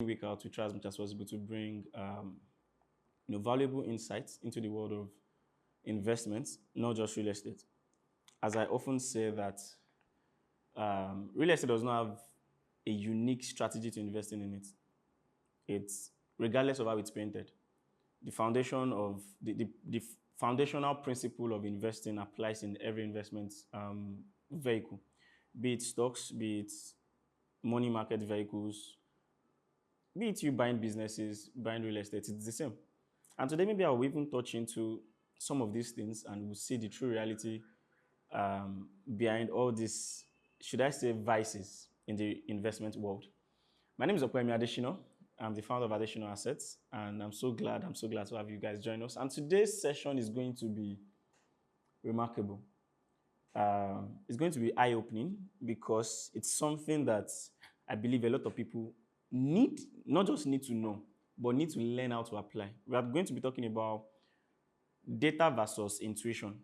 week out, we try as much as possible to bring valuable insights into the world of investments, not just real estate. As I often say that real estate does not have a unique strategy to investing in it. It's regardless of how it's painted. The foundation of the foundational principle of investing applies in every investment vehicle, be it stocks, be it money market vehicles, be it you buying businesses, buying real estate, it's the same. And today, maybe I'll even touch into some of these things and we'll see the true reality behind all these, should I say, vices in the investment world. My name is Adesina. I'm the founder of Additional Assets, and I'm so glad to have you guys join us. And today's session is going to be remarkable. It's going to be eye-opening because it's something that I believe a lot of people need, not just need to know, but need to learn how to apply. We are going to be talking about data versus intuition,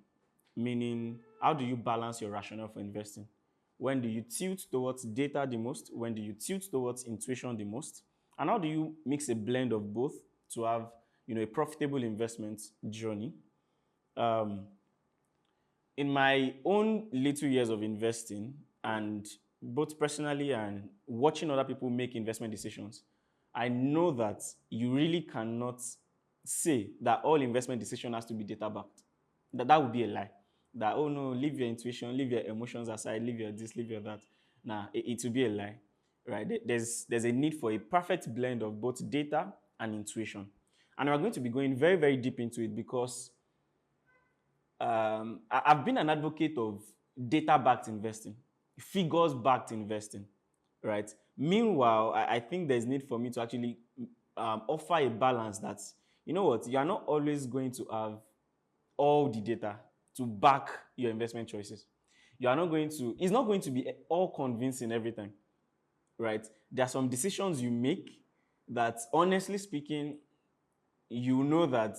meaning how do you balance your rationale for investing? When do you tilt towards data the most? When do you tilt towards intuition the most? And how do you mix a blend of both to have a profitable investment journey? In my own little years of investing, and both personally and watching other people make investment decisions, I know that you really cannot say that all investment decision has to be data backed. That would be a lie. That, oh no, leave your intuition, leave your emotions aside, leave your this, leave your that. Nah, it will be a lie, right? There's a need for a perfect blend of both data and intuition. And we're going to be going very, very deep into it because I've been an advocate of data-backed investing, figures-backed investing, right? Meanwhile, I think there's need for me to actually offer a balance that, you know what, you are not always going to have all the data to back your investment choices. You are not going to, it's not going to be all convincing every time, right? There are some decisions you make that, honestly speaking, you know that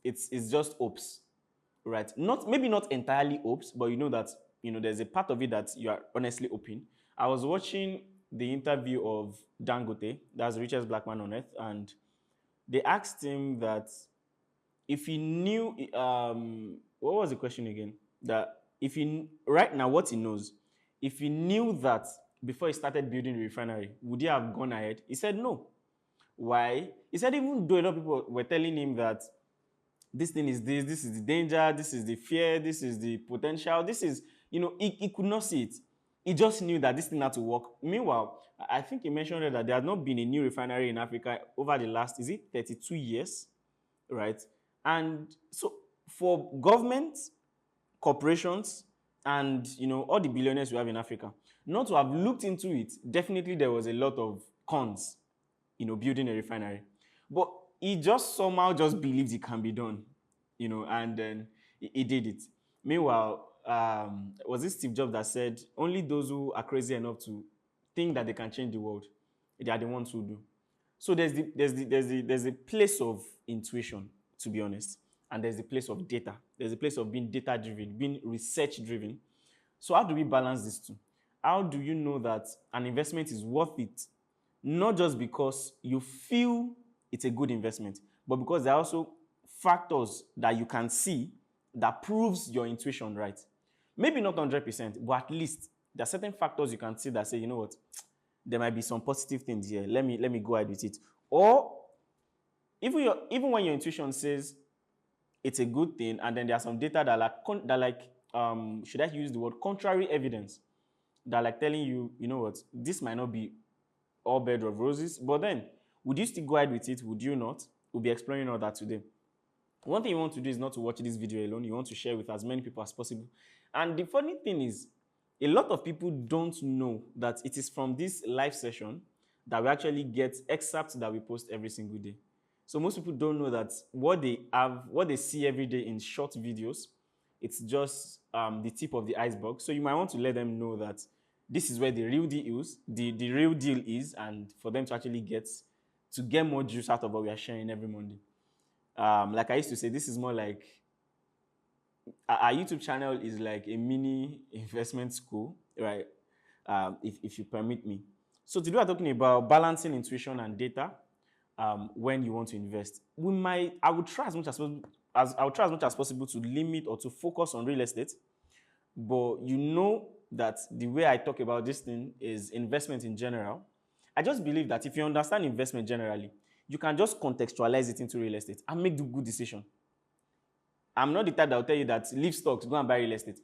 it's just hopes, right? Maybe not entirely hopes, but you know that there's a part of it that you are honestly hoping. I was watching the interview of Dangote, that's the richest black man on earth, and they asked him that if he knew, what was the question again? That if he, right now, what he knows, if he knew that before he started building the refinery, would he have gone ahead? He said no. Why? He said even though a lot of people were telling him that this thing is this is the danger, this is the fear, this is the potential, this is, he could not see it. He just knew that this thing had to work. Meanwhile, I think he mentioned that there has not been a new refinery in Africa over the last, is it 32 years, right? And so for government, corporations, and all the billionaires we have in Africa, not to have looked into it, definitely there was a lot of cons, building a refinery. But he just somehow just believed it can be done, and then he did it. Meanwhile, was it Steve Jobs that said only those who are crazy enough to think that they can change the world, they are the ones who do. So there's a place of intuition, to be honest, and there's a place of data. There's a place of being data driven, being research driven. So how do we balance these two? How do you know that an investment is worth it? Not just because you feel it's a good investment, but because there are also factors that you can see that proves your intuition right. Maybe not 100%, but at least there are certain factors you can see that say, you know what, there might be some positive things here. Let me go ahead with it. Or even when your intuition says it's a good thing, and then there are some data that should I use the word contrary evidence that like telling you, you know what, this might not be all bed of roses, but then would you still go ahead with it? Would you not? We'll be exploring all that today. One thing you want to do is not to watch this video alone. You want to share with as many people as possible. And the funny thing is, a lot of people don't know that it is from this live session that we actually get excerpts that we post every single day. So most people don't know that what they see every day in short videos, it's just the tip of the iceberg. So you might want to let them know that this is where the real deal is, the real deal is, and for them to actually get more juice out of what we are sharing every Monday. Like I used to say, this is more like our YouTube channel is like a mini investment school, right? If you permit me. So today we're talking about balancing intuition and data when you want to invest. I would try as much as possible, I would try as much as possible to limit or to focus on real estate. But you know that the way I talk about this thing is investment in general. I just believe that if you understand investment generally, you can just contextualize it into real estate and make the good decision. I'm not the type that will tell you that leave stocks, go and buy real estate.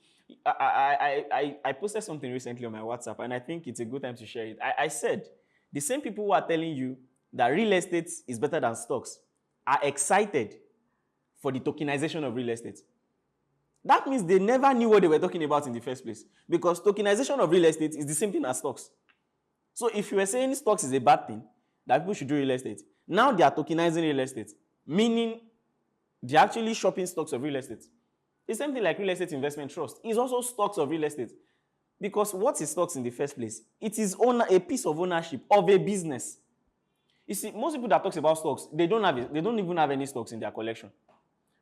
I posted something recently on my WhatsApp, and I think it's a good time to share it. I said the same people who are telling you that real estate is better than stocks are excited for the tokenization of real estate. That means they never knew what they were talking about in the first place, because tokenization of real estate is the same thing as stocks. So if you were saying stocks is a bad thing, that people should do real estate, now they are tokenizing real estate, meaning they're actually shopping stocks of real estate. The same thing like real estate investment trust is also stocks of real estate. Because what is stocks in the first place? It is a piece of ownership of a business. You see, most people that talks about stocks, they don't even have any stocks in their collection.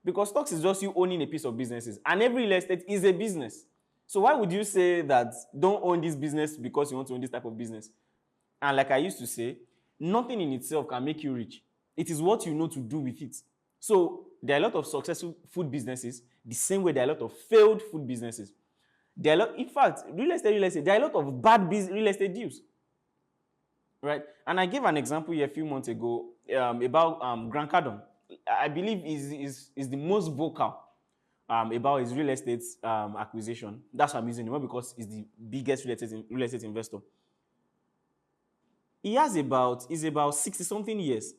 Because stocks is just you owning a piece of businesses, and every real estate is a business. So why would you say that don't own this business because you want to own this type of business? And like I used to say, nothing in itself can make you rich. It is what you know to do with it. So there are a lot of successful food businesses, the same way there are a lot of failed food businesses. In fact, real estate, there are a lot of bad real estate deals. Right? And I gave an example here a few months ago about Grant Cardone. I believe is the most vocal about his real estate acquisition. That's why I'm using him, because he's the biggest real estate investor. He's about 60-something years.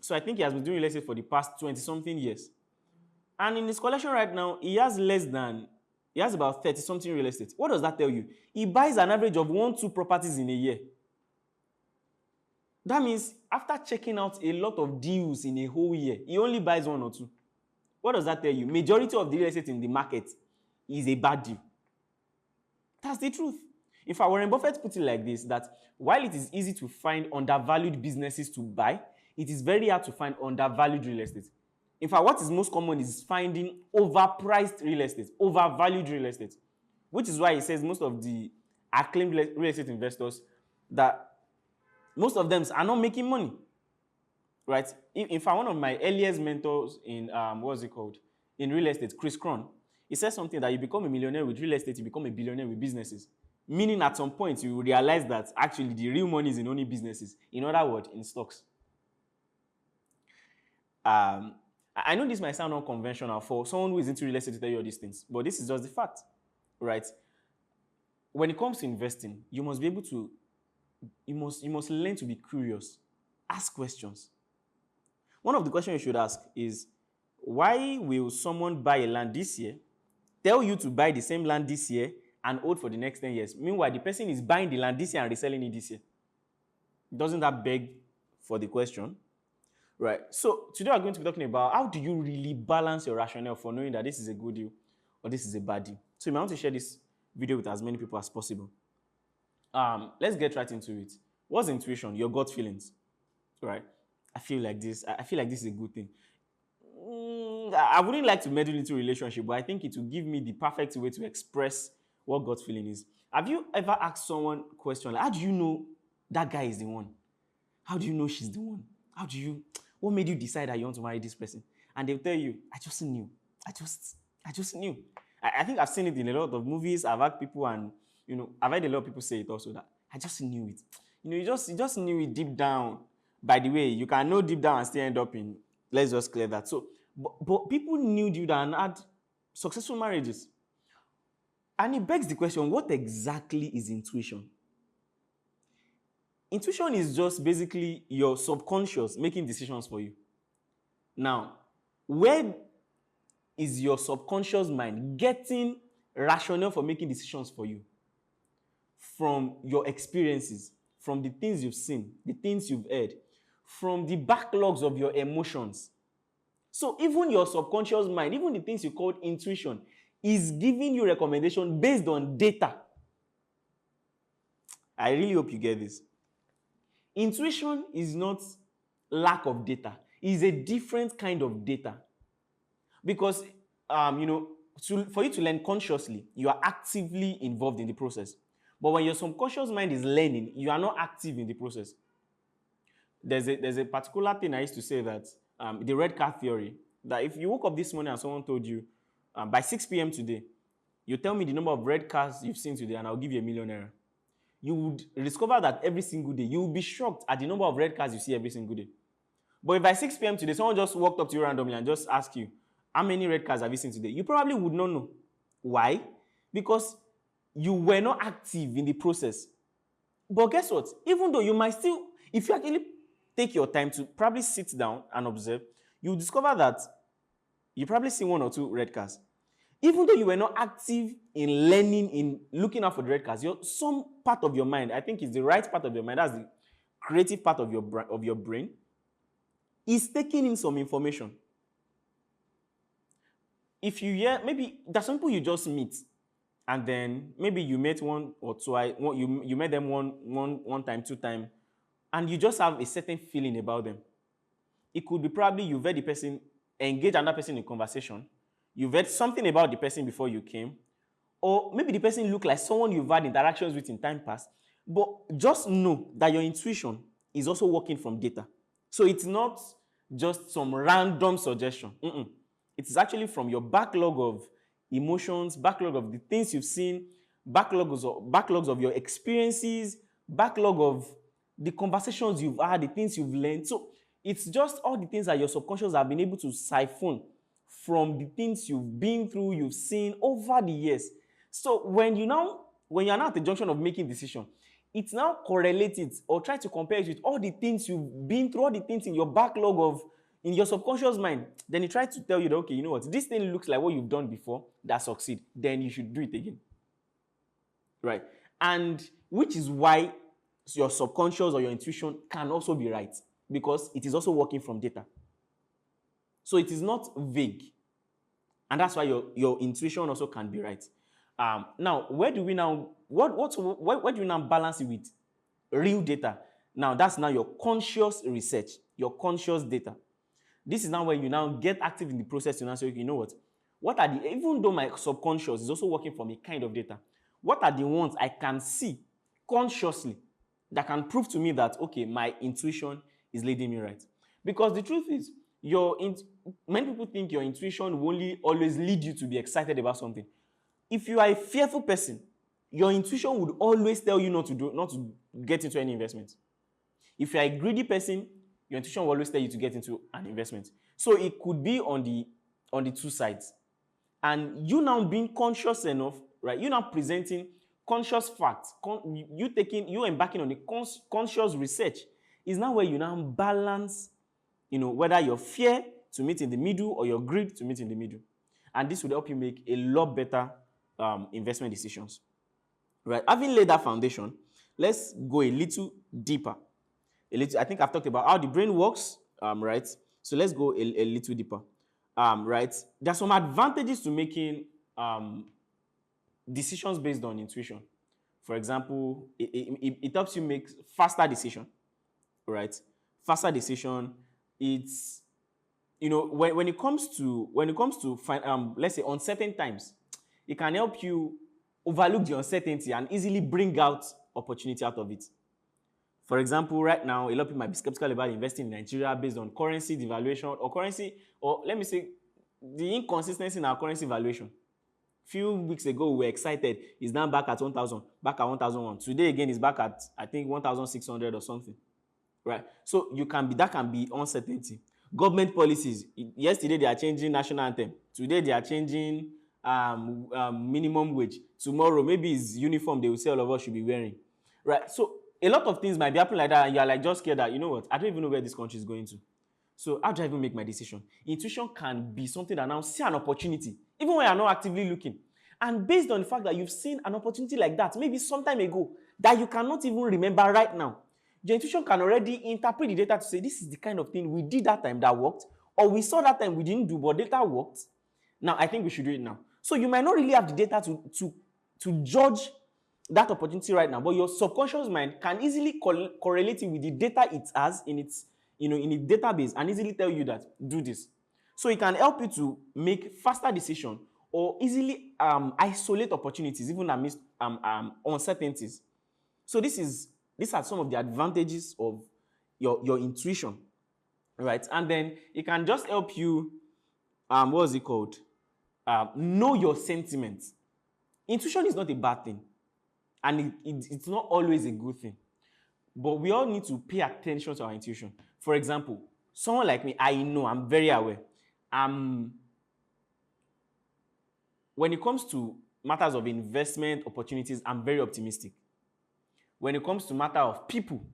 So I think he has been doing real estate for the past 20-something years. And in his collection right now, he has about 30-something real estate. What does that tell you? He buys an average of 1-2 properties in a year. That means after checking out a lot of deals in a whole year, he only buys 1 or 2. What does that tell you? Majority of the real estate in the market is a bad deal. That's the truth. In fact, Warren Buffett put it like this, that while it is easy to find undervalued businesses to buy, it is very hard to find undervalued real estate. In fact, what is most common is finding overpriced real estate, overvalued real estate, which is why he says most of the acclaimed real estate investors, that most of them are not making money, right? In fact, one of my earliest mentors in, in real estate, Chris Cron, he says something that you become a millionaire with real estate, you become a billionaire with businesses. Meaning at some point, you will realize that actually the real money is in only businesses. In other words, in stocks. I know this might sound unconventional for someone who is into real estate to tell you all these things, but this is just the fact, right? When it comes to investing, you must be able to, you must learn to be curious. Ask questions. One of the questions you should ask is, why will someone buy a land this year, tell you to buy the same land this year, and hold for the next 10 years? Meanwhile, the person is buying the land this year and reselling it this year. Doesn't that beg for the question? Right. So today we're going to be talking about how do you really balance your rationale for knowing that this is a good deal or this is a bad deal. So you might want to share this video with as many people as possible. Let's get right into it. What's intuition? Your gut feelings. Right. I feel like this is a good thing. I wouldn't like to meddle into a relationship, but I think it will give me the perfect way to express what gut feeling is. Have you ever asked someone a question like, how do you know that guy is the one? How do you know she's the one? What made you decide that you want to marry this person? And they'll tell you, I just knew. I just knew. I think I've seen it in a lot of movies. I've heard people, and I've heard a lot of people say it also, that I just knew it. You just knew it deep down. By the way, you can know deep down and still end up in, let's just clear that. So, but people knew deep down and had successful marriages. And it begs the question, what exactly is intuition? Intuition is just basically your subconscious making decisions for you. Now, where is your subconscious mind getting rationale for making decisions for you? From your experiences, from the things you've seen, the things you've heard, from the backlogs of your emotions. So even your subconscious mind, even the things you call intuition, is giving you recommendation based on data. I really hope you get this. Intuition is not lack of data. It is a different kind of data. Because, for you to learn consciously, you are actively involved in the process. But when your subconscious mind is learning, you are not active in the process. There's a particular thing I used to say that the red car theory, that if you woke up this morning and someone told you by 6 p.m. today, you tell me the number of red cars you've seen today and I'll give you a million naira. You would discover that every single day, you will be shocked at the number of red cars you see every single day. But if by 6 p.m. today, someone just walked up to you randomly and just asked you, how many red cars have you seen today? You probably would not know. Why? Because you were not active in the process. But guess what? Even though you might still, if you actually take your time to probably sit down and observe, you'll discover that you probably see 1 or 2 red cars. Even though you were not active in learning, in looking out for the red cars, some part of your mind, I think it's the right part of your mind, that's the creative part of your brain, is taking in some information. If you hear, maybe there's some people you just meet, and then maybe you met one or twice, you met them one time, 2 times, and you just have a certain feeling about them. It could be probably you've heard the person engage another person in conversation, you've heard something about the person before you came, or maybe the person looked like someone you've had interactions with in time past, but just know that your intuition is also working from data. So it's not just some random suggestion. It is actually from your backlog of emotions, backlog of the things you've seen, backlogs of your experiences, backlog of the conversations you've had, the things you've learned. So it's just all the things that your subconscious have been able to siphon from the things you've been through, you've seen over the years. So when you're now at the junction of making decision, it's now correlate it or try to compare it with all the things you've been through, all the things in your backlog of, in your subconscious mind. Then it tries to tell you that, okay, you know what, this thing looks like what you've done before that succeed. Then you should do it again. Right? And which is why your subconscious or your intuition can also be right, because it is also working from data. So it is not vague. And that's why your intuition also can be right. Now, where do we now balance it with real data? Now, that's now your conscious research, your conscious data. This is now where you now get active in the process. You now say, okay, you know what are the, even though my subconscious is also working from a kind of data, what are the ones I can see consciously that can prove to me that, okay, my intuition is leading me right? Because the truth is, many people think your intuition will only always lead you to be excited about something. If you are a fearful person, your intuition would always tell you not to get into any investment. If you are a greedy person, your intuition will always tell you to get into an investment. So it could be on the 2 sides. And you now being conscious enough, right? You now presenting conscious facts. You embarking on a conscious research is now where you now balance, whether your fear to meet in the middle or your greed to meet in the middle. And this will help you make a lot better investment decisions. Right? Having laid that foundation, let's go a little deeper. I think I've talked about how the brain works, right? So let's go a little deeper. Right? There are some advantages to making decisions based on intuition. For example, it helps you make faster decision, right? Faster decision. It's, when it comes to let's say uncertain times, it can help you overlook the uncertainty and easily bring out opportunity out of it. For example, right now, a lot of people might be skeptical about investing in Nigeria based on currency devaluation or let me say, the inconsistency in our currency valuation. Few weeks ago, we were excited. It's now back at 1,000, back at 1,001. Today again, it's back at, I think, 1,600 or something. Right? So that can be uncertainty. Government policies. Yesterday, they are changing national anthem. Today, they are changing minimum wage. Tomorrow, maybe it's uniform they will say all of us should be wearing. Right? So a lot of things might be happening like that, and you're like just scared that, you know what, I don't even know where this country is going to. So how do I even make my decision? Intuition can be something that now see an opportunity, even when you're not actively looking. And based on the fact that you've seen an opportunity like that, maybe some time ago, that you cannot even remember right now, your intuition can already interpret the data to say, this is the kind of thing we did that time that worked, or we saw that time we didn't do, but data worked. Now, I think we should do it now. So you might not really have the data to judge that opportunity right now, but your subconscious mind can easily correlate it with the data it has in its database and easily tell you that do this. So it can help you to make faster decision or easily isolate opportunities, even amidst uncertainties. So these are some of the advantages of your intuition, right? And then it can just help you, what's it called? Know your sentiments. Intuition is not a bad thing, and it's not always a good thing. But we all need to pay attention to our intuition. For example, someone like me, I know, I'm very aware. When it comes to matters of investment opportunities, I'm very optimistic. When it comes to matter of people,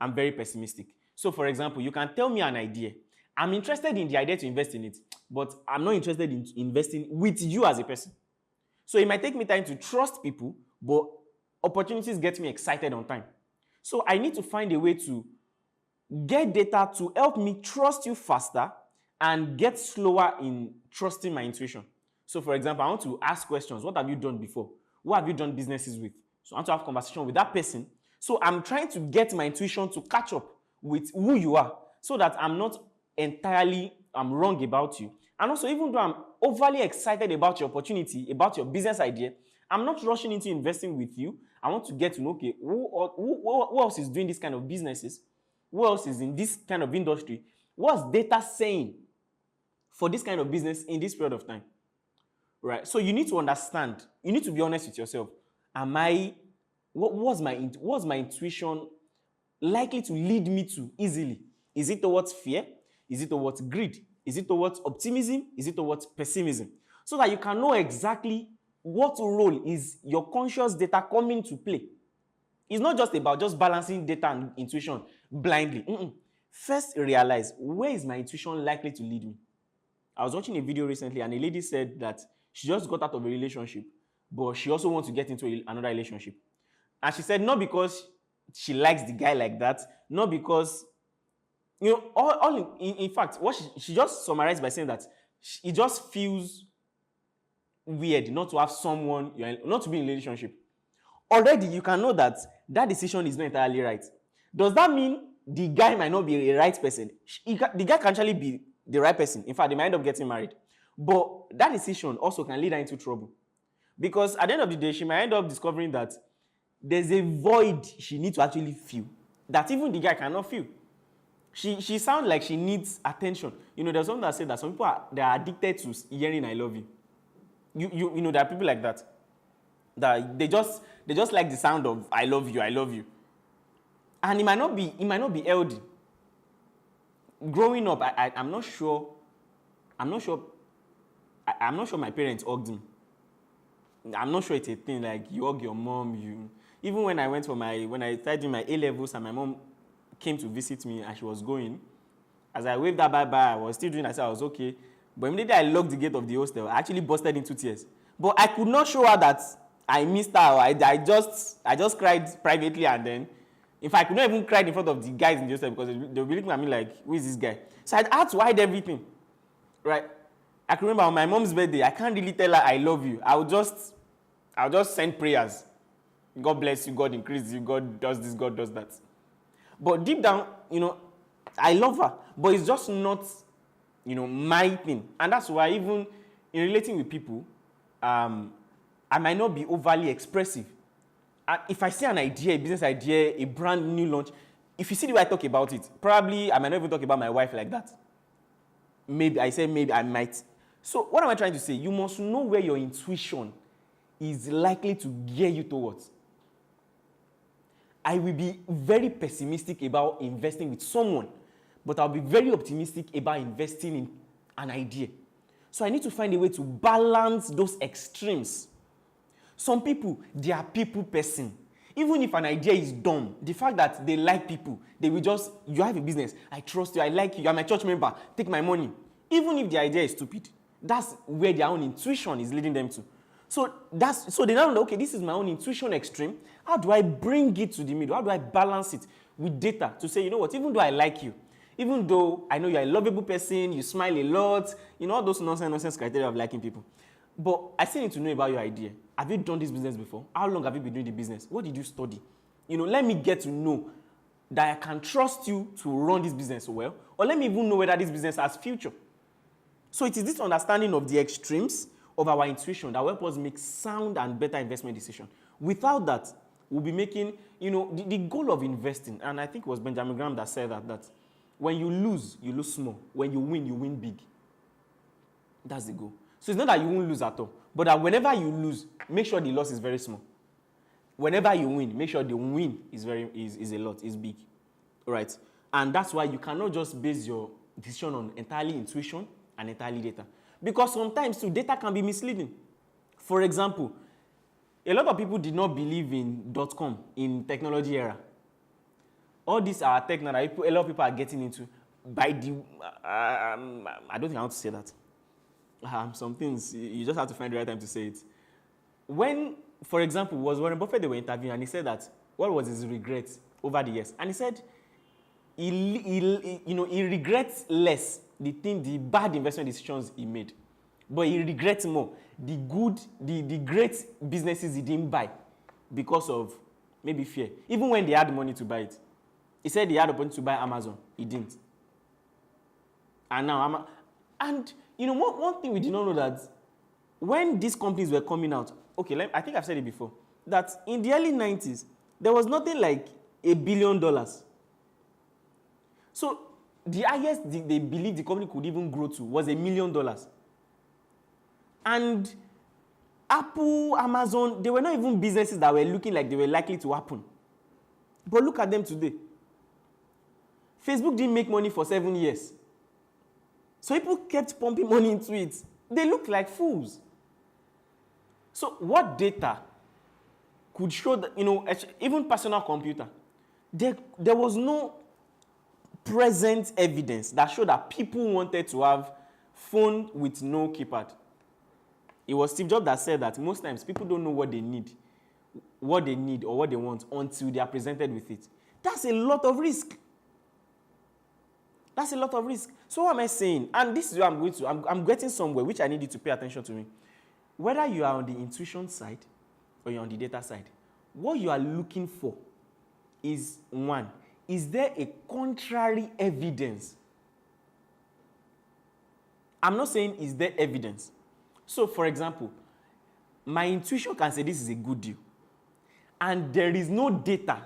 I'm very pessimistic. So for example, you can tell me an idea. I'm interested in the idea to invest in it, but I'm not interested in investing with you as a person. So it might take me time to trust people, but opportunities get me excited on time. So I need to find a way to get data to help me trust you faster and get slower in trusting my intuition. So for example, I want to ask questions. What have you done before? Who have you done businesses with? So I want to have a conversation with that person. So I'm trying to get my intuition to catch up with who you are so that I'm not entirely wrong about you. And also, even though I'm overly excited about your opportunity, about your business idea, I'm not rushing into investing with you. I want to get to know, okay, who else is doing this kind of businesses? Who else is in this kind of industry? What's data saying for this kind of business in this period of time? Right? So you need to understand. You need to be honest with yourself. What's my intuition likely to lead me to easily? Is it towards fear? Is it towards greed? Is it towards optimism? Is it towards pessimism? So that you can know exactly what role is your conscious data coming to play. It's not just about just balancing data and intuition blindly. First, realize, where is my intuition likely to lead me? I was watching a video recently and a lady said that she just got out of a relationship, but she also wants to get into another relationship. And she said not because she likes the guy like that, not because, in fact, what she just summarized by saying that it just feels weird not to have someone, not to be in a relationship. Already, you can know that decision is not entirely right. Does that mean the guy might not be a right person? The guy can actually be the right person. In fact, they might end up getting married. But that decision also can lead her into trouble. Because at the end of the day, she might end up discovering that there's a void she needs to actually feel that even the guy cannot feel. She sounds like she needs attention. There's someone that said that some people they are addicted to hearing "I love you." There are people like that. That they just like the sound of "I love you, I love you," and it might not be healthy. Growing up, I'm not sure my parents hugged me. I'm not sure it's a thing like you hug your mom. Even when I started doing my A levels and my mom came to visit me and she was going, as I waved her bye-bye, I was still doing, I said I was okay. But immediately I locked the gate of the hostel, I actually busted into tears. But I could not show her that I missed her. I just cried privately, and then, in fact, I could not even cry in front of the guys in the hostel because they were looking at me like, who is this guy? So I had to hide everything, right? I can remember on my mom's birthday, I can't really tell her I love you. I'll just send prayers. God bless you, God increase you, God does this, God does that. But deep down, I love her. But it's just not, my thing. And that's why even in relating with people, I might not be overly expressive. If I see an idea, a business idea, a brand new launch, if you see the way I talk about it, probably I might not even talk about my wife like that. Maybe I might. So what am I trying to say? You must know where your intuition is likely to gear you towards. I will be very pessimistic about investing with someone, but I'll be very optimistic about investing in an idea. So I need to find a way to balance those extremes. Some people, they are people person. Even if an idea is dumb, the fact that they like people, they will just, you have a business, I trust you, I like you, you're my church member, take my money. Even if the idea is stupid, that's where their own intuition is leading them to. So they now know, okay, this is my own intuition extreme. How do I bring it to the middle? How do I balance it with data to say, you know what, even though I like you, even though I know you're a lovable person, you smile a lot, all those nonsense criteria of liking people, but I still need to know about your idea. Have you done this business before? How long have you been doing the business? What did you study? Let me get to know that I can trust you to run this business well, or let me even know whether this business has future. So it is this understanding of the extremes of our intuition that will help us make sound and better investment decisions. Without that, we'll be making, the goal of investing, and I think it was Benjamin Graham that said that when you lose small. When you win big. That's the goal. So it's not that you won't lose at all, but that whenever you lose, make sure the loss is very small. Whenever you win, make sure the win is a lot, is big. All right? And that's why you cannot just base your decision on entirely intuition and entirely data. Because sometimes too, data can be misleading. For example, a lot of people did not believe in .com in technology era. All these are tech now that a lot of people are getting into by the I don't think I want to say that. Some things you just have to find the right time to say it. When, for example, was Warren Buffett, they were interviewing, and he said that what was his regret over the years, and he said he regrets less the bad investment decisions he made, but he regrets more the great businesses he didn't buy because of maybe fear. Even when they had money to buy it, he said he had opportunity to buy Amazon, he didn't. And now one thing we did not know, that when these companies were coming out, okay, I think I've said it before, that in the early 90s, there was nothing like $1 billion. So the highest they believed the company could even grow to was $1 million. And Apple, Amazon, they were not even businesses that were looking like they were likely to happen. But look at them today. Facebook didn't make money for 7 years. So people kept pumping money into it. They looked like fools. So what data could show that, even personal computer, there was no present evidence that showed that people wanted to have phone with no keypad. It was Steve Jobs that said that most times people don't know what they need or what they want until they are presented with it. That's a lot of risk. That's a lot of risk. So what am I saying? And this is where I'm going to. I'm getting somewhere, which I need you to pay attention to me. Whether you are on the intuition side or you're on the data side, what you are looking for is, one, is there a contrary evidence? I'm not saying is there evidence. So, for example, my intuition can say this is a good deal, and there is no data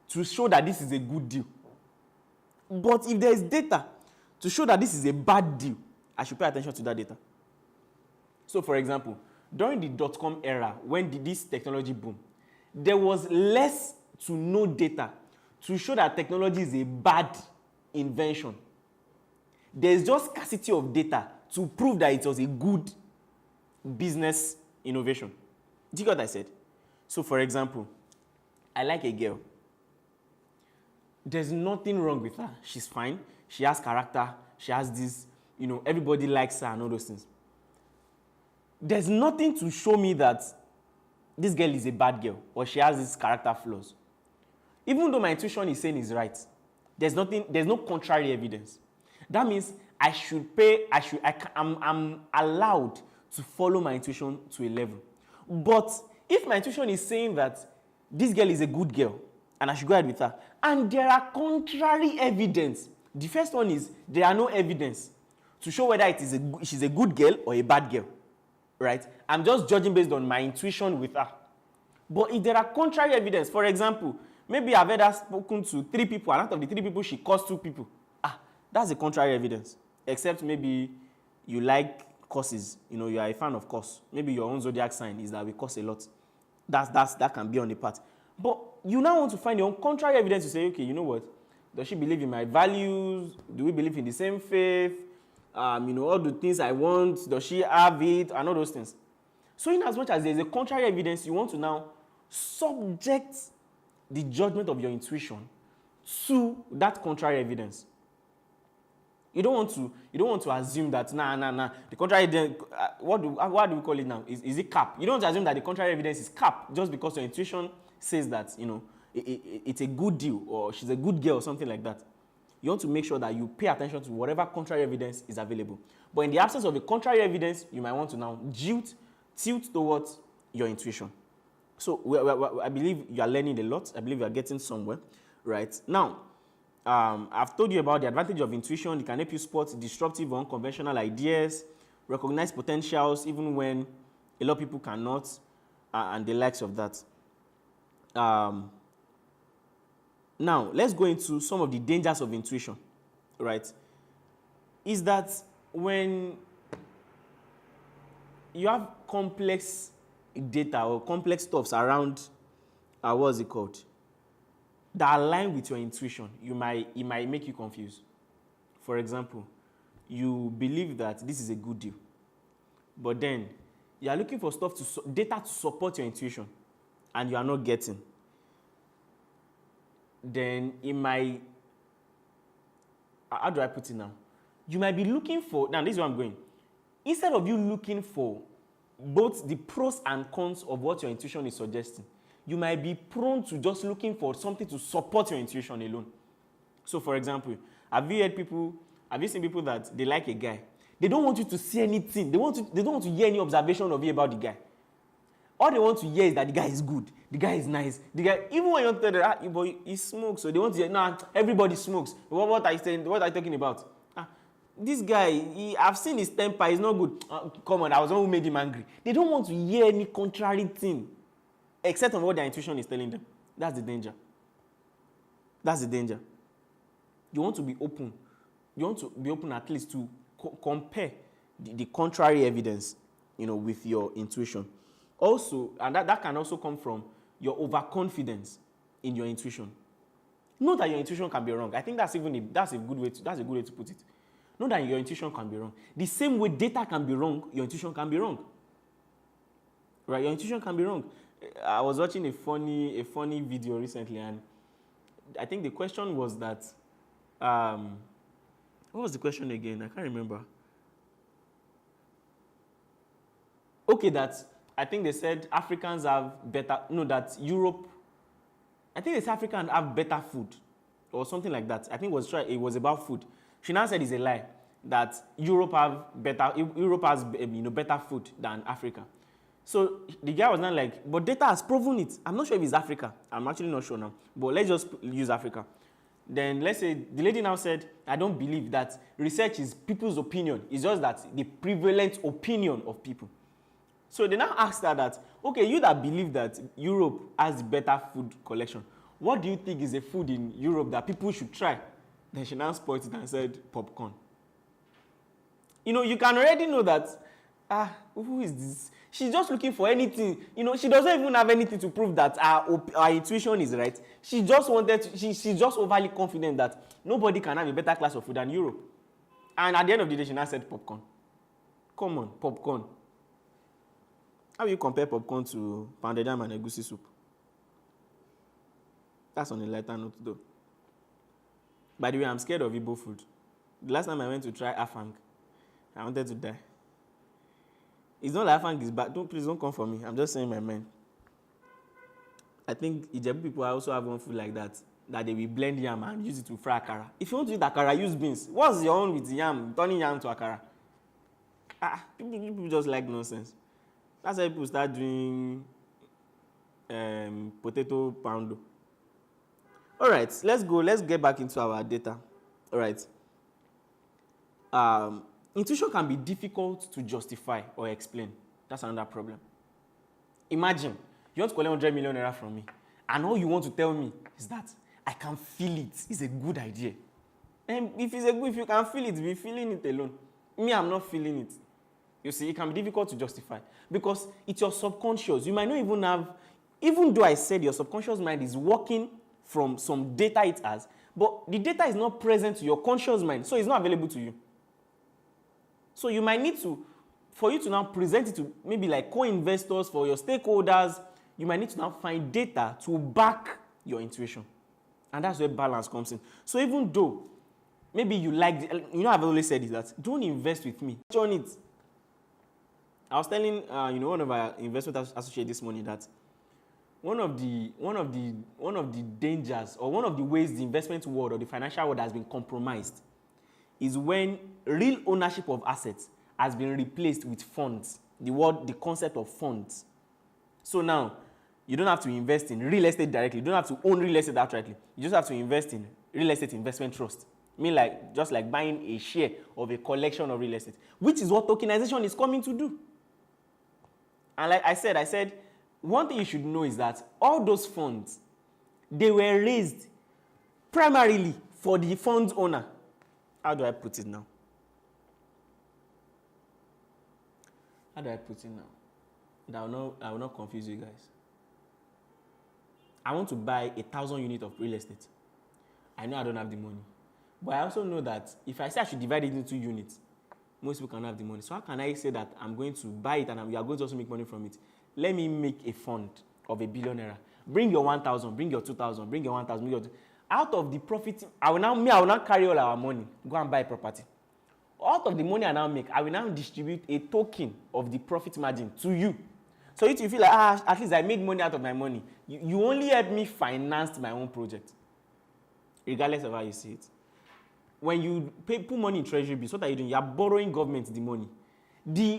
to show that this is a good deal. But if there is data to show that this is a bad deal, I should pay attention to that data. So, for example, during the .com era, when this technology boom, there was less to no data to show that technology is a bad invention. There's just scarcity of data to prove that it was a good business innovation. Do you get what I said? So, for example, I like a girl. There's nothing wrong with her. She's fine. She has character. She has this, everybody likes her and all those things. There's nothing to show me that this girl is a bad girl or she has these character flaws. Even though my intuition is saying it's right, there's no contrary evidence. That means I'm allowed to follow my intuition to a level. But if my intuition is saying that this girl is a good girl and I should go ahead with her, and there are contrary evidence, the first one is there are no evidence to show whether she's a good girl or a bad girl, right? I'm just judging based on my intuition with her. But if there are contrary evidence, for example, maybe I've ever spoken to 3 people, and out of the 3 people, she caused 2 people. That's a contrary evidence. Except maybe you like curses, you are a fan of curse. Maybe your own zodiac sign is that we curse a lot. That can be on the part. But you now want to find your own contrary evidence to say, okay, you know what? Does she believe in my values? Do we believe in the same faith? All the things I want, does she have it? And all those things. So in as much as there's a contrary evidence, you want to now subject the judgment of your intuition to that contrary evidence. You don't want to assume that the contrary evidence, what do we call it now? Is it cap? You don't want to assume that the contrary evidence is cap just because your intuition says that it's a good deal or she's a good girl or something like that. You want to make sure that you pay attention to whatever contrary evidence is available. But in the absence of a contrary evidence, you might want to now tilt towards your intuition. So I believe you are learning a lot. I believe you are getting somewhere, right? Now, I've told you about the advantage of intuition. It can help you spot disruptive or unconventional ideas, recognize potentials even when a lot of people cannot, and the likes of that. Now, let's go into some of the dangers of intuition, right? Is that when you have complex data or complex stuffs around, what's it called, that align with your intuition, it might make you confused. For example, you believe that this is a good deal, but then you are looking for data to support your intuition, and you are not getting. Then it might, how do I put it now? You might be looking for, now this is where I'm going. Instead of you looking for both the pros and cons of what your intuition is suggesting, you might be prone to just looking for something to support your intuition alone. So for example, have you seen people that they like a guy? They don't want you to see anything. They don't want to hear any observation of you about the guy. All they want to hear is that the guy is good, the guy is nice, the guy, even when you tell them, boy, he smokes, so they want to hear, nah, everybody smokes. What are you saying? What are you talking about? This guy, I've seen his temper, he's not good. Come on, I was the one who made him angry. They don't want to hear any contrary thing, except on what their intuition is telling them. That's the danger. That's the danger. You want to be open. You want to be open at least to compare the contrary evidence, with your intuition. Also, and that can also come from your overconfidence in your intuition. Know that your intuition can be wrong. I think that's a good way to put it. Know that your intuition can be wrong. The same way data can be wrong, your intuition can be wrong. Right? Your intuition can be wrong. I was watching a funny video recently, and I think the question was that, what was the question again? I can't remember. Okay, I think they said Africans have that Europe, I think they said Africans have better food or something like that. I think it was about food. She now said it's a lie, that Europe has better food than Africa. So the guy was not like, but data has proven it. I'm not sure if it's Africa. I'm actually not sure now. But let's just use Africa. Then let's say the lady now said, I don't believe that research is people's opinion. It's just that the prevalent opinion of people. So they now asked her that, okay, you that believe that Europe has better food collection, what do you think is a food in Europe that people should try? Then she now spoiled it and said popcorn. You can already know that, who is this? She's just looking for anything. She doesn't even have anything to prove that our intuition is right. She just she's just overly confident that nobody can have a better class of food than Europe. And at the end of the day, she now said popcorn. Come on, popcorn. How do you compare popcorn to pounded yam and egusi soup? That's on a lighter note, though. By the way, I'm scared of Igbo food. The last time I went to try afang, I wanted to die. It's not like afang is bad. Please don't come for me. I'm just saying my mind. I think Ijebu people also have one food like that they will blend yam and use it to fry akara. If you want to eat akara, use beans. What's your own with yam? Turning yam to akara. People just like nonsense. That's why people start doing potato poundo. All right, let's get back into our data. All right. Intuition can be difficult to justify or explain. That's another problem. Imagine you want to collect 100 million naira from me, and all you want to tell me is that I can feel it. It's a good idea. And if you can feel it, be feeling it alone. Me, I'm not feeling it. You see, it can be difficult to justify because it's your subconscious. You might not even have, even though I said your subconscious mind is working from some data it has, but the data is not present to your conscious mind, so it's not available to you. So you might need to, for you to now present it to maybe like co-investors, for your stakeholders, you might need to now find data to back your intuition. And that's where balance comes in. So even though maybe you like, I've always said is that don't invest with me. On it. I was telling one of our investment associates this morning that one of the dangers or one of the ways the investment world or the financial world has been compromised is when real ownership of assets has been replaced with funds. The concept of funds. So now you don't have to invest in real estate directly. You don't have to own real estate outrightly. You just have to invest in real estate investment trust. Like just like buying a share of a collection of real estate, which is what tokenization is coming to do. And like I said, one thing you should know is that all those funds, they were raised primarily for the fund's owner. How do I put it now? That I will not confuse you guys. I want to buy 1,000 units of real estate. I know I don't have the money. But I also know that if I say I should divide it into units, most people can have the money. So how can I say that I'm going to buy it and we are going to also make money from it? Let me make a fund of $1 billion. Bring your 1,000, bring your 2,000, bring your 1,000, bring your out of the profit, I will now carry all our money, go and buy property. Out of the money I now make, I will now distribute a token of the profit margin to you. So if you feel like, at least I made money out of my money, you only help me finance my own project, regardless of how you see it. When you put money in treasury bills, what are you doing? You are borrowing government the money.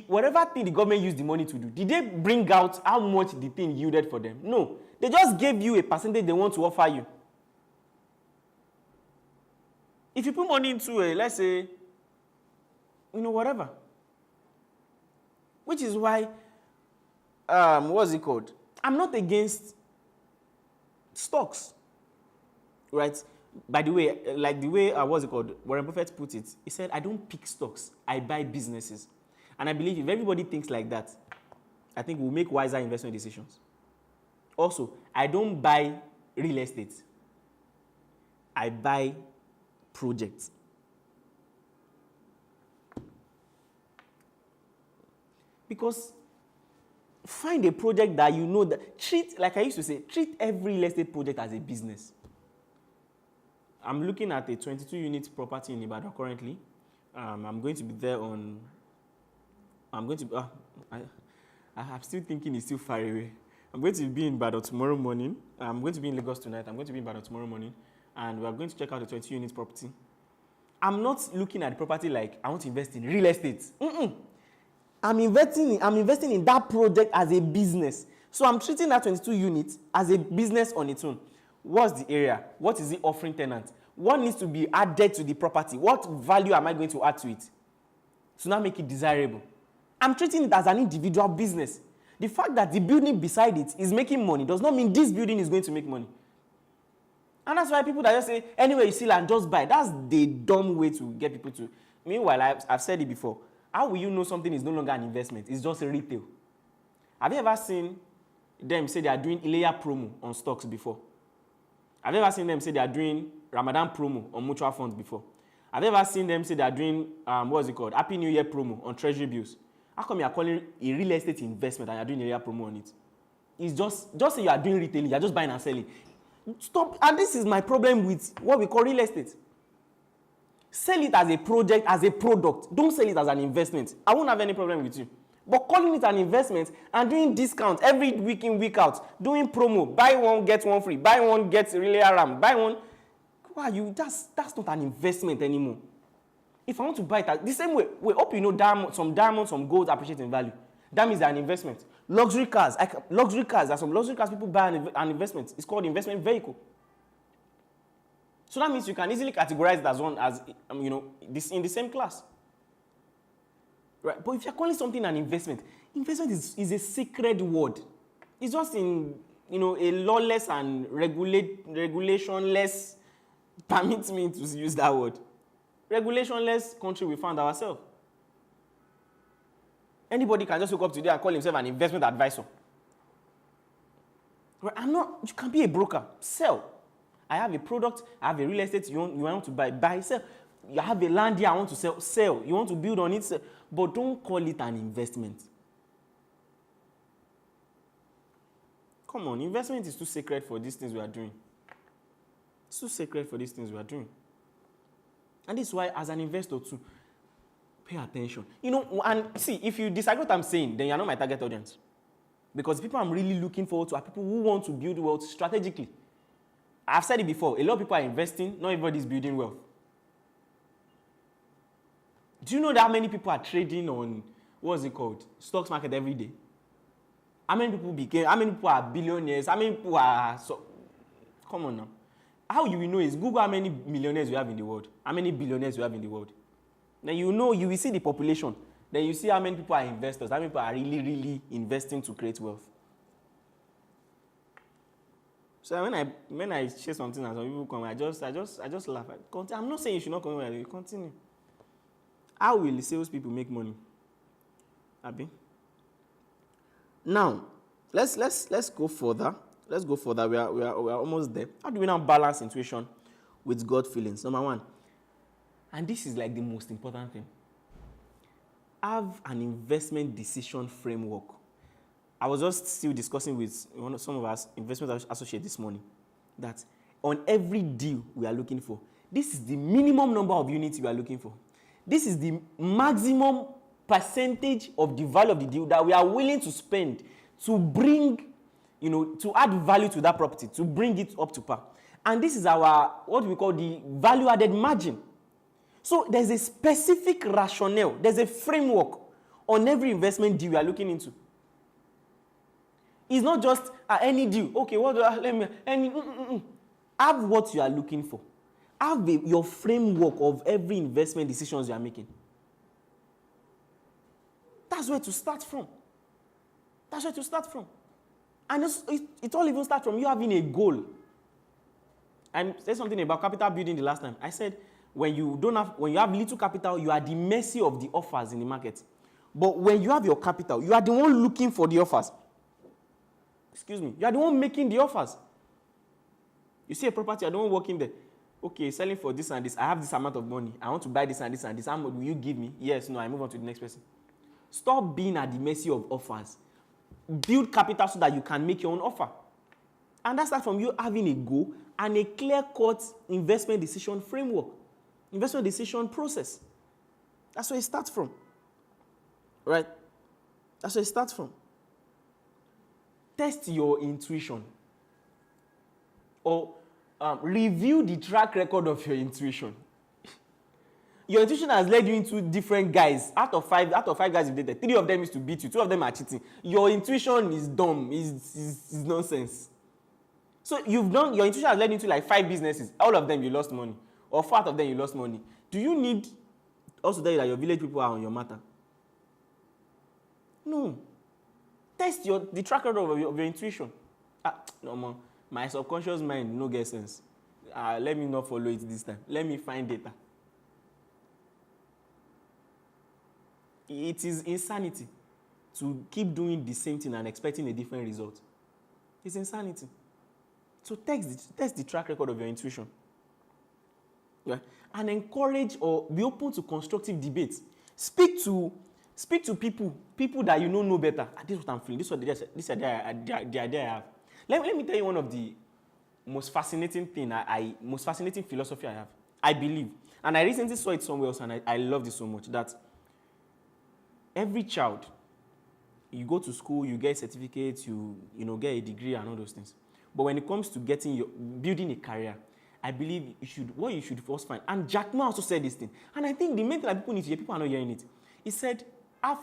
Whatever thing the government used the money to do, did they bring out how much the thing yielded for them? No. They just gave you a percentage they want to offer you. If you put money into let's say, whatever. Which is why, what's it called? I'm not against stocks, right? By the way, like the way, what's it called? Warren Buffett put it, he said, I don't pick stocks, I buy businesses. And I believe if everybody thinks like that, I think we'll make wiser investment decisions. Also, I don't buy real estate. I buy projects. Because find a project that you know that like I used to say, treat every real estate project as a business. I'm looking at a 22-unit property in Ibadan currently. I'm going to be there on. I'm still thinking it's still far away. I'm going to be in Ibadan tomorrow morning. I'm going to be in Lagos tonight. I'm going to be in Ibadan tomorrow morning. And we are going to check out the 22-unit property. I'm not looking at the property like I want to invest in real estate. I'm investing in that project as a business. So I'm treating that 22 units as a business on its own. What's the area? What is it offering tenants? What needs to be added to the property? What value am I going to add to it? So now make it desirable. I'm treating it as an individual business. The fact that the building beside it is making money does not mean this building is going to make money. And that's why people that just say, anywhere you see land, just buy. That's the dumb way to get people to. Meanwhile, I've said it before. How will you know something is no longer an investment? It's just a retail. Have you ever seen them say they are doing Ileya promo on stocks before? Have you ever seen them say they are doing Ramadan promo on mutual funds before? Have you ever seen them say they are doing, Happy New Year promo on treasury bills? How come you are calling a real estate investment and you are doing Ileya promo on it? It's just say you are doing retailing, you are just buying and selling. Stop. And this is my problem with what we call real estate. Sell it as a project, as a product. Don't sell it as an investment. I won't have any problem with you. But calling it an investment and doing discounts every week in, week out, doing promo, buy one, get one free, buy one, get relay RAM, buy one. Why you? That's not an investment anymore. If I want to buy it, the same way, we hope you know some gold appreciate in value. That means they're an investment. Luxury cars, there's some luxury cars people buy an investment. It's called investment vehicle. So that means you can easily categorize it as one, this in the same class. Right? But if you're calling something an investment is a sacred word. It's just in, a lawless and regulationless, permit me to use that word, regulationless country we found ourselves. Anybody can just wake up today and call himself an investment advisor. Right? You can be a broker, sell. I have a product, I have a real estate, you want to buy, sell. You have a land here, I want to sell. You want to build on it, sell. But don't call it an investment. Come on, investment is too sacred for these things we are doing. It's too sacred for these things we are doing. And this is why, as an investor too, pay attention. And see, if you disagree with what I'm saying, then you're not my target audience. Because the people I'm really looking forward to are people who want to build wealth strategically. I've said it before, a lot of people are investing, not everybody is building wealth. Do you know that how many people are trading on, stocks market every day? How many people are billionaires? How many people are, come on now. how you will know is Google how many millionaires we have in the world, how many billionaires we have in the world. Then you know, you will see the population. Then you see how many people are investors, how many people are really, really investing to create wealth. So when I share something and some people come, I just laugh. I'm not saying you should not come here. Continue. How will the salespeople make money? Abi? Now, let's go further. Let's go further. We are almost there. How do we now balance intuition with gut feelings? Number one, and this is like the most important thing. Have an investment decision framework. I was just still discussing with some of our investment associates this morning that on every deal we are looking for, this is the minimum number of units we are looking for. This is the maximum percentage of the value of the deal that we are willing to spend to bring, to add value to that property, to bring it up to par. And this is our, what we call the value added margin. So there's a specific rationale, there's a framework on every investment deal we are looking into. It's not just any deal. Okay, what do I, let me, any, Have what you are looking for. Have your framework of every investment decisions you are making. That's where to start from. That's where to start from. And it all even starts from you having a goal. I said something about capital building the last time. I said, when you have little capital, you are at the mercy of the offers in the market. But when you have your capital, you are the one looking for the offers. Excuse me. You are the one making the offers. You see a property, you are the one working there. Okay, selling for this and this. I have this amount of money. I want to buy this and this and this. How much will you give me? Yes, no, I move on to the next person. Stop being at the mercy of offers. Build capital so that you can make your own offer. And that starts from you having a goal and a clear-cut investment decision framework. Investment decision process. That's where it starts from. Right? That's where it starts from. Test your intuition. Or review the track record of your intuition. Your intuition has led you into different guys. Out of five guys you've dated, 3 of them is to beat you, 2 of them are cheating. Your intuition is dumb, is nonsense. So your intuition has led you into like 5 businesses. All of them you lost money. Or 4 of them you lost money. Do you need also tell you that your village people are on your matter? No. Test the track record of your intuition. No, man. My subconscious mind no get sense. Let me not follow it this time. Let me find data. It is insanity to keep doing the same thing and expecting a different result. It's insanity. So test the track record of your intuition. Yeah? And encourage or be open to constructive debates. Speak to people that you know better. This is what I'm feeling. This is the idea I have. Let me tell you one of the most fascinating philosophy I have. I believe, and I recently saw it somewhere else, and I love this so much, that every child, you go to school, you get certificates, you get a degree and all those things. But when it comes to building a career, I believe what you should first find. And Jack Ma also said this thing. And I think the main thing that people need to hear, people are not hearing it. He said,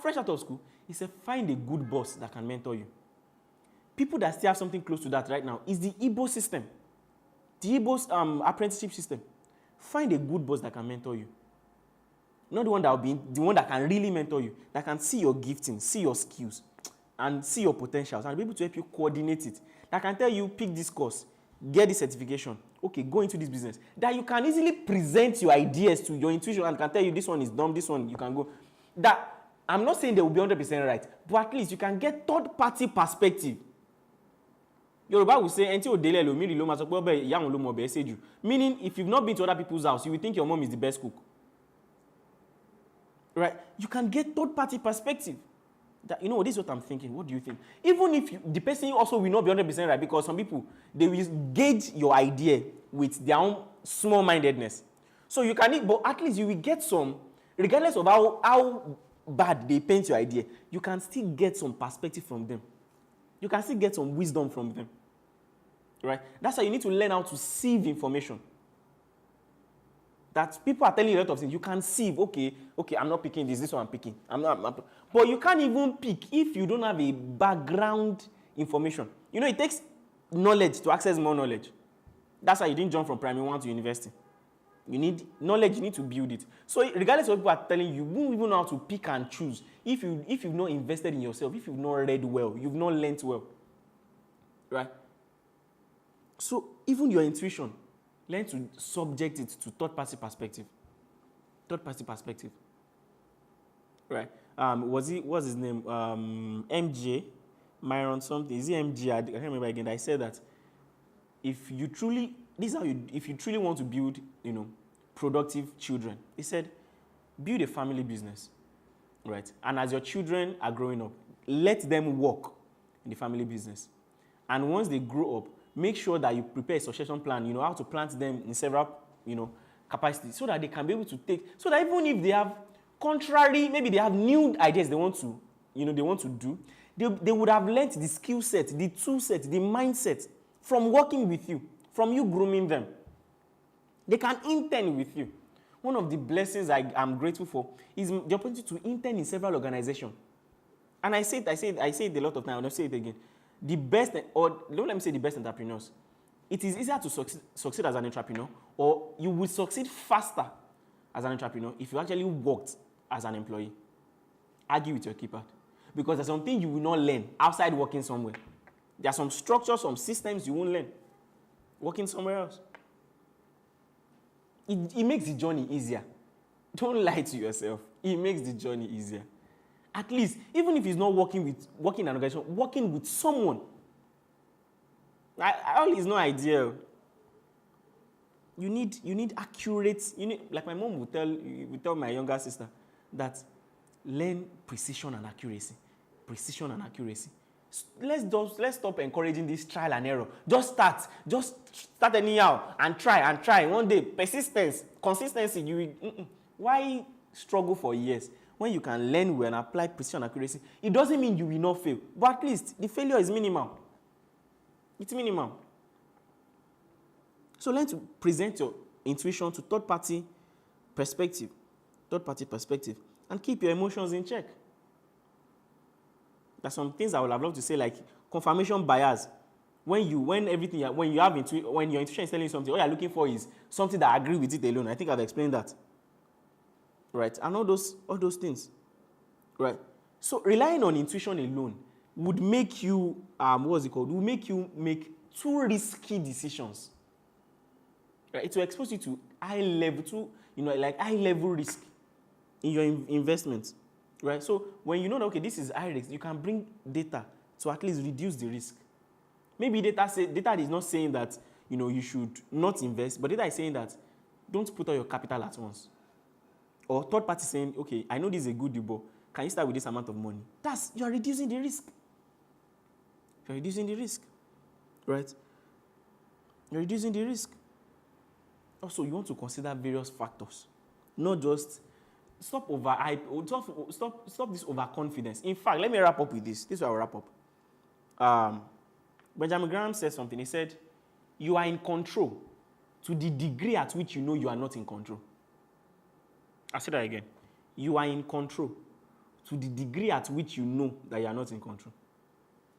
fresh out of school, he said, find a good boss that can mentor you. People that still have something close to that right now is the Igbo system. The Igbo's apprenticeship system. Find a good boss that can mentor you. Not the one that will be the one that can really mentor you, that can see your gifting, see your skills, and see your potentials, and be able to help you coordinate it. That can tell you, pick this course, get this certification, okay, go into this business. That you can easily present your ideas to your intuition and can tell you this one is dumb, this one you can go. That I'm not saying they will be 100% right, but at least you can get third-party perspective. Yoruba will say, meaning if you've not been to other people's house, you will think your mom is the best cook. Right? You can get third-party perspective. That, this is what I'm thinking. What do you think? Even if the person also will not be 100% right, because some people, they will gauge your idea with their own small-mindedness. So you can, but at least you will get some, regardless of how bad they paint your idea, you can still get some perspective from them. You can still get some wisdom from them. Right? That's why you need to learn how to sieve information. That people are telling you a lot of things. You can sieve, okay, I'm not picking this one I'm picking. But you can't even pick if you don't have a background information. It takes knowledge to access more knowledge. That's why you didn't jump from primary one to university. You need knowledge, you need to build it. So regardless of what people are telling you, you won't even know how to pick and choose. If you've not invested in yourself, if you've not read well, you've not learnt well. Right? So even your intuition, learn to subject it to third-party perspective. Third-party perspective. Right? What's his name? MJ, Myron something. Is he MJ? I can't remember again. I said that if you truly want to build, productive children, he said, build a family business, right? And as your children are growing up, let them work in the family business. And once they grow up, make sure that you prepare a succession plan, how to plant them in several, capacities, so that they can be able to take, so that even if they have maybe they have new ideas they want to do, they would have learnt the skill set, the tool set, the mindset from working with you, from you grooming them. They can intern with you. One of the blessings I'm grateful for is the opportunity to intern in several organizations. And I say it a lot of times, I'll say it again. The best, or don't let me say the best entrepreneurs, it is easier to succeed as an entrepreneur, or you will succeed faster as an entrepreneur if you actually worked as an employee. Argue with your keeper. Because there's something you will not learn outside working somewhere. There are some structures, some systems you won't learn working somewhere else. It makes the journey easier. Don't lie to yourself. It makes the journey easier. At least, even if it's not working in an organization, working with someone. All is not ideal. You need accurate. Like my mom would tell my younger sister that learn precision and accuracy. Precision and accuracy. Let's stop encouraging this trial and error. Just start anyhow and try. One day, persistence, consistency. Why struggle for years when you can learn well and apply precision and accuracy? It doesn't mean you will not fail, but at least the failure is minimal. It's minimal. So learn to present your intuition to third-party perspective, and keep your emotions in check. There's some things I would have loved to say, like confirmation bias. When your intuition is telling you something, all you're looking for is something that agree with it alone. I think I've explained that. Right? And all those things. Right? So relying on intuition alone would make you, would make you make too risky decisions. Right? It will expose you to high level risk in your investments. Right? So when you know that, okay, this is high risk, you can bring data to at least reduce the risk. Maybe data is not saying that you should not invest, but data is saying that don't put all your capital at once. Or third party saying, okay, I know this is a good deal, but can you start with this amount of money? You are reducing the risk. You're reducing the risk. Right? You're reducing the risk. Also, you want to consider various factors. Not just stop this overconfidence. In fact, let me wrap up with this. This is how I'll wrap up. Benjamin Graham said something. He said, you are in control to the degree at which you know you are not in control. I'll say that again. You are in control to the degree at which you know that you are not in control.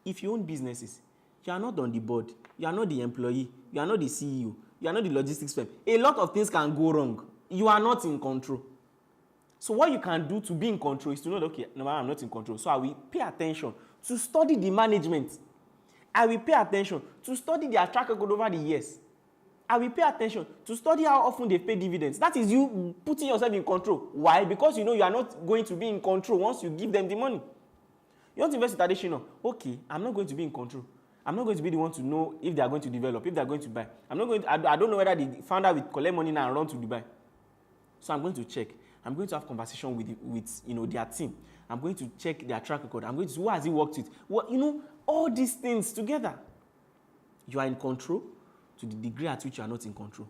If you own businesses, you are not on the board. You are not the employee. You are not the CEO. You are not the logistics firm. A lot of things can go wrong. You are not in control. So what you can do to be in control is to know that, okay, no, I'm not in control. So I will pay attention to study the management. I will pay attention to study their track record over the years. I will pay attention to study how often they pay dividends. That is you putting yourself in control. Why? Because you know you are not going to be in control once you give them the money. You want to invest with Adesina? Okay, I'm not going to be in control. I'm not going to be the one to know if they are going to develop, if they are going to buy. I don't know whether the founder will collect money now and run to Dubai. So I'm going to check. I'm going to have conversation with their team. I'm going to check their track record. I'm going to see who has he worked with. All these things together. You are in control to the degree at which you are not in control.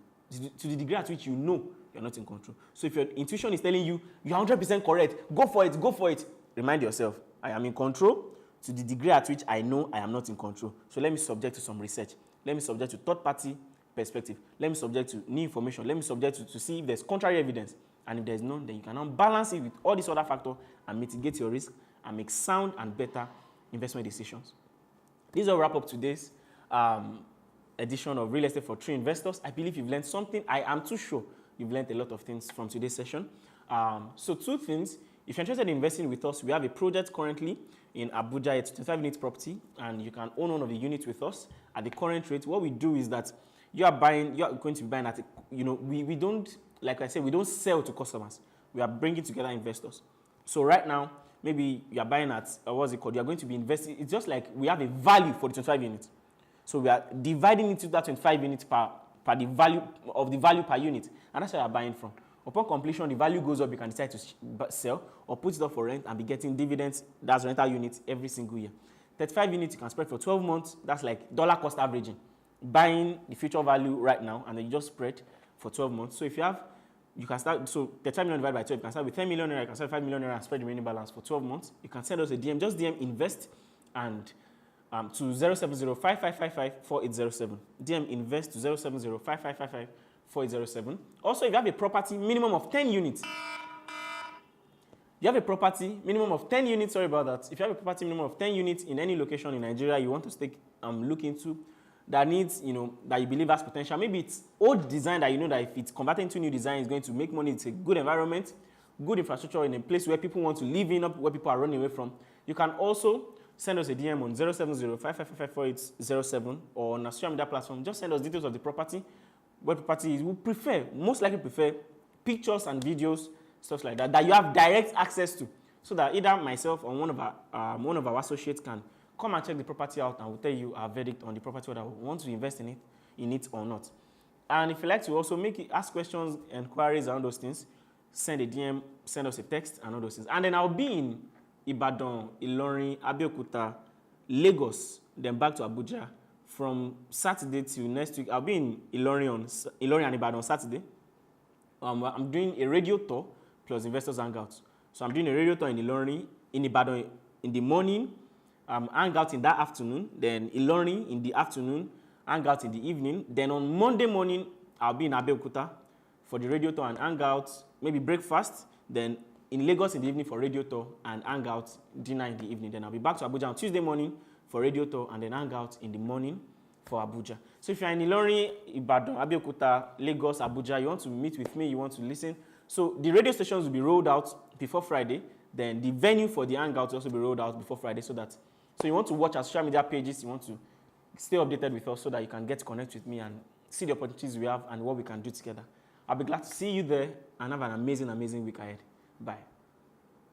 To the degree at which you know you are not in control. So if your intuition is telling you you are 100% correct, go for it. Remind yourself, I am in control to the degree at which I know I am not in control. So let me subject to some research. Let me subject to third-party perspective. Let me subject to new information. Let me subject to see if there's contrary evidence. And if there's none, then you can now balance it with all these other factors and mitigate your risk and make sound and better investment decisions. This will wrap up today's edition of Real Estate for True Investors. I believe you've learned something. I am too sure you've learned a lot of things from today's session. So 2 things. If you're interested in investing with us, we have a project currently in Abuja. It's 25-unit property, and you can own one of the units with us at the current rate. What we do is that you are going to be buying at, we don't, like I said, we don't sell to customers. We are bringing together investors. So right now, maybe you are buying at, what's it called? You are going to be investing. It's just like we have a value for the 25 units. So we are dividing into that 25 units per the value of the value per unit. And that's where you are buying from. Upon completion, the value goes up. You can decide to sell or put it up for rent and be getting dividends, that's rental units, every single year. 35 units you can spread for 12 months. That's like dollar cost averaging. Buying the future value right now, and then you just spread for 12 months. So if you have, you can start, so 35 million divided by 12, you can start with 10 million naira, you can start with 5 million naira and spread the remaining balance for 12 months. You can send us a DM, just DM invest and to 070-5555-4807. DM invest to 070-5555-4807. Also, if you have a property minimum of 10 units, you have a property minimum of 10 units, sorry about that. If you have a property minimum of 10 units in any location in Nigeria you want to look into, that needs, that you believe has potential. Maybe it's old design that you know that if it's converted into new design, it's going to make money. It's a good environment, good infrastructure in a place where people want to live in, where people are running away from. You can also send us a DM on 070-5555-4807 or on our social media platform. Just send us details of the property, what property is. We most likely prefer pictures and videos, stuff like that you have direct access to, so that either myself or one of our associates can come and check the property out, and we'll tell you our verdict on the property, whether we want to invest in it or not. And if you like to also ask questions, inquiries, and all those things, send a DM, send us a text, and all those things. And then I'll be in Ibadan, Ilorin, Abeokuta, Lagos, then back to Abuja from Saturday till next week. I'll be in Ilorin and Ibadan on Saturday. I'm doing a radio tour plus investors hangouts. So I'm doing a radio tour in Ilorin, in Ibadan in the morning. Hang out in that afternoon, then Ilorin in the afternoon, hang out in the evening. Then on Monday morning, I'll be in Abeokuta for the radio tour and hang out, maybe breakfast. Then in Lagos in the evening for radio tour and hang out, dinner in the evening. Then I'll be back to Abuja on Tuesday morning for radio tour and then hang out in the morning for Abuja. So if you're in Ilorin, Ibadan, Abeokuta, Lagos, Abuja, you want to meet with me, you want to listen. So the radio stations will be rolled out before Friday. Then the venue for the hangout will also be rolled out before Friday, so you want to watch our social media pages, you want to stay updated with us so that you can get to connect with me and see the opportunities we have and what we can do together. I'll be glad to see you there and have an amazing, amazing week ahead. Bye.